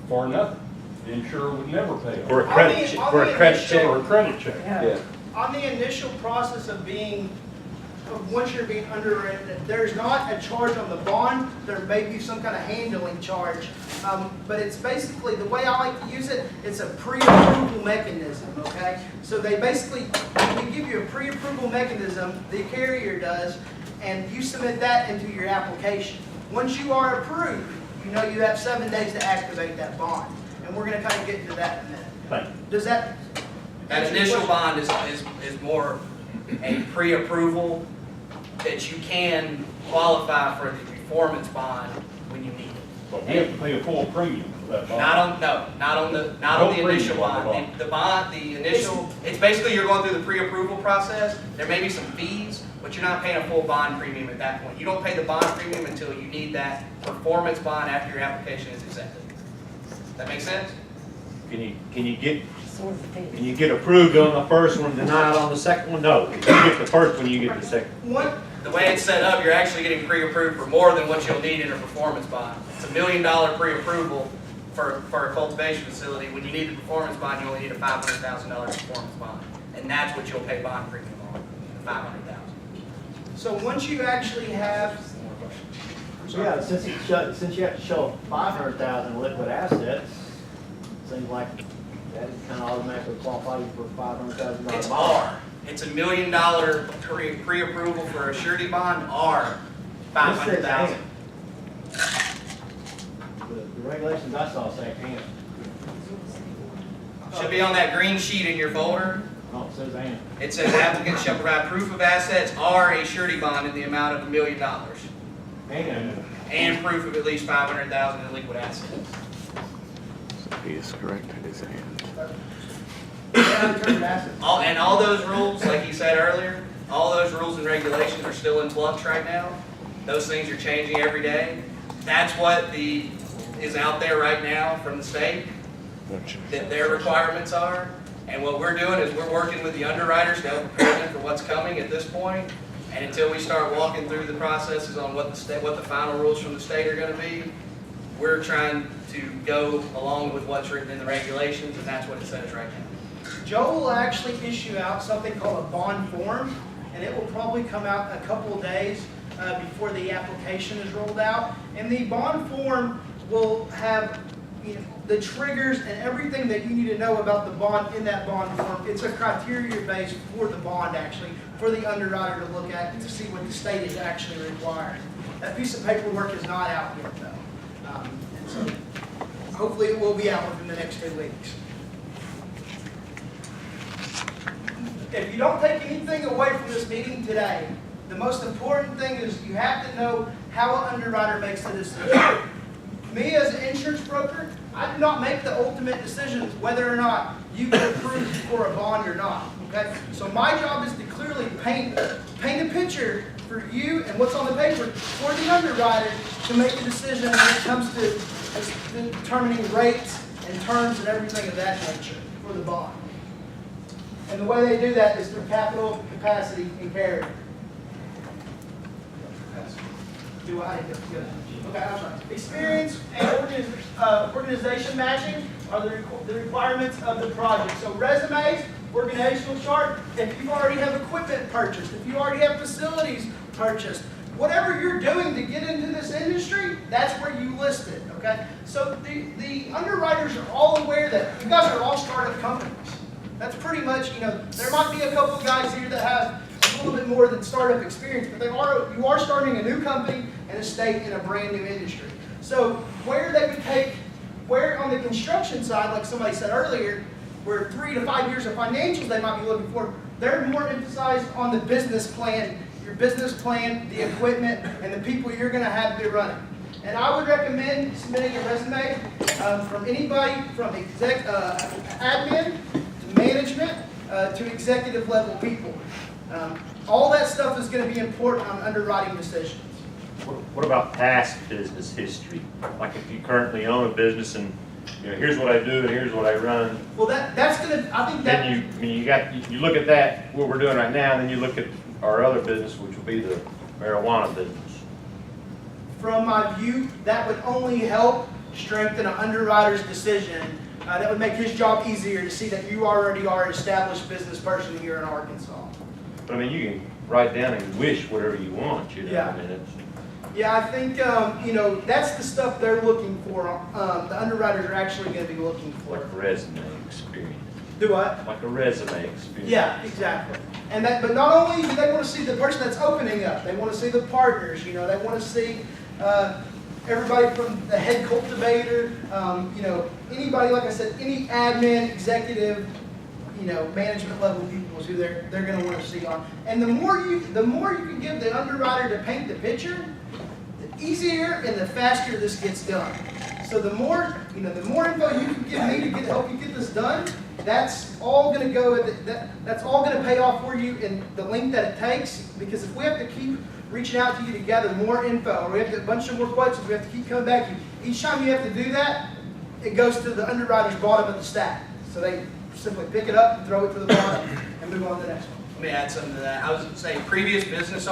for nothing. The insurer would never pay them. For a credit check. For a credit check. Or a credit check. Yeah. On the initial process of once you're being underwritten, there's not a charge on the bond. There may be some kind of handling charge. But it's basically, the way I like to use it, it's a pre-approval mechanism, okay? So they basically, we give you a pre-approval mechanism, the carrier does, and you submit that into your application. Once you are approved, you know you have 7 days to activate that bond. And we're going to kind of get into that in a minute. Thank you. Does that? That initial bond is more a pre-approval that you can qualify for the performance bond when you need it. But we have to pay a full premium for that bond. Not on the initial bond. The initial, it's basically you're going through the pre-approval process. There may be some fees, but you're not paying a full bond premium at that point. You don't pay the bond premium until you need that performance bond after your application is accepted. That make sense? Can you get approved on the first one, denied on the second one? No. If you get the first one, you get the second. What? The way it's set up, you're actually getting pre-approved for more than what you'll need in a performance bond. It's $1 million pre-approval for a cultivation facility. When you need the performance bond, you only need a $500,000 performance bond. And that's what you'll pay bond premium on, the $500,000. So once you actually have, Yeah, since you have to show 500,000 liquid assets, seems like that kind of automatically qualify you for $500,000 It's bond. R. It's $1 million pre-approval for a surety bond, R, $500,000. The regulations I saw say and. Should be on that green sheet in your folder. Oh, it says and. It says applicant shall provide proof of assets or a surety bond in the amount of $1 million and proof of at least $500,000 in liquid assets. He is correct, it is and. All those rules, like you said earlier, all those rules and regulations are still in flux right now. Those things are changing every day. That's what is out there right now from the state, that their requirements are. And what we're doing is we're working with the underwriters to help prepare them for what's coming at this point. And until we start walking through the processes on what the final rules from the state are going to be, we're trying to go along with what's written in the regulations, and that's what it says right now. Joe will actually issue out something called a bond form, and it will probably come out in a couple of days before the application is rolled out. And the bond form will have the triggers and everything that you need to know about the bond in that bond form. It's a criteria base for the bond, actually, for the underwriter to look at to see what the state is actually requiring. That piece of paperwork is not out yet, though. And so hopefully it will be out within the next 2 weeks. If you don't take anything away from this meeting today, the most important thing is you have to know how an underwriter makes the decision. Me as an insurance broker, I do not make the ultimate decisions whether or not you get approved for a bond or not. Okay? So my job is to clearly paint a picture for you and what's on the paper for the underwriter to make a decision when it comes to determining rates and terms and everything of that nature for the bond. And the way they do that is through capital, capacity, and carry. Do I? Good. Okay, I'm sorry. Experience and organization matching are the requirements of the project. So resumes, organizational chart, if you already have equipment purchased, if you already have facilities purchased, whatever you're doing to get into this industry, that's where you list it, okay? So the underwriters are all aware that you guys are all startup companies. That's pretty much, there might be a couple of guys here that have a little bit more than startup experience, but you are starting a new company and a state in a brand new industry. So where on the construction side, like somebody said earlier, where 3 to 5 years of financials they might be looking for, they're more emphasized on the business plan, your business plan, the equipment, and the people you're going to have to be running. And I would recommend submitting a resume from anybody from admin to management to executive level people. All that stuff is going to be important on underwriting decisions. What about past business history? Like if you currently own a business and here's what I do and here's what I run. Well, that's going to, I think that. Then you look at that, what we're doing right now, and then you look at our other business, which will be the marijuana business. From my view, that would only help strengthen an underwriter's decision, that would make his job easier to see that you already are an established business person here in Arkansas. But I mean, you can write down and wish whatever you want, you know, Yeah. I mean, it's. Yeah, I think, you know, that's the stuff they're looking for. The underwriters are actually gonna be looking Like for. a resume experience, Do what? like a resume experience. Yeah, exactly. And that, but not only do they want to see the person that's opening up, they want to see the partners, you know, they want to see everybody from the head cultivator, you know, anybody, like I said, any admin, executive, you know, management level people is who they're going to want to see on. And the more you can give the underwriter to paint the picture, the easier and the faster this gets done. So the more, you know, the more info you can give me to help you get this done, that's all going to go. That's all going to pay off for you in the length that it takes. Because if we have to keep reaching out to you to gather more info, or we have to, a bunch of more questions, we have to keep coming back to you. Each time you have to do that, it goes to the underwriter's bottom of the stack. So they simply pick it up and throw it to the bottom and move on to the next one. Let me add something to that. I was saying previous business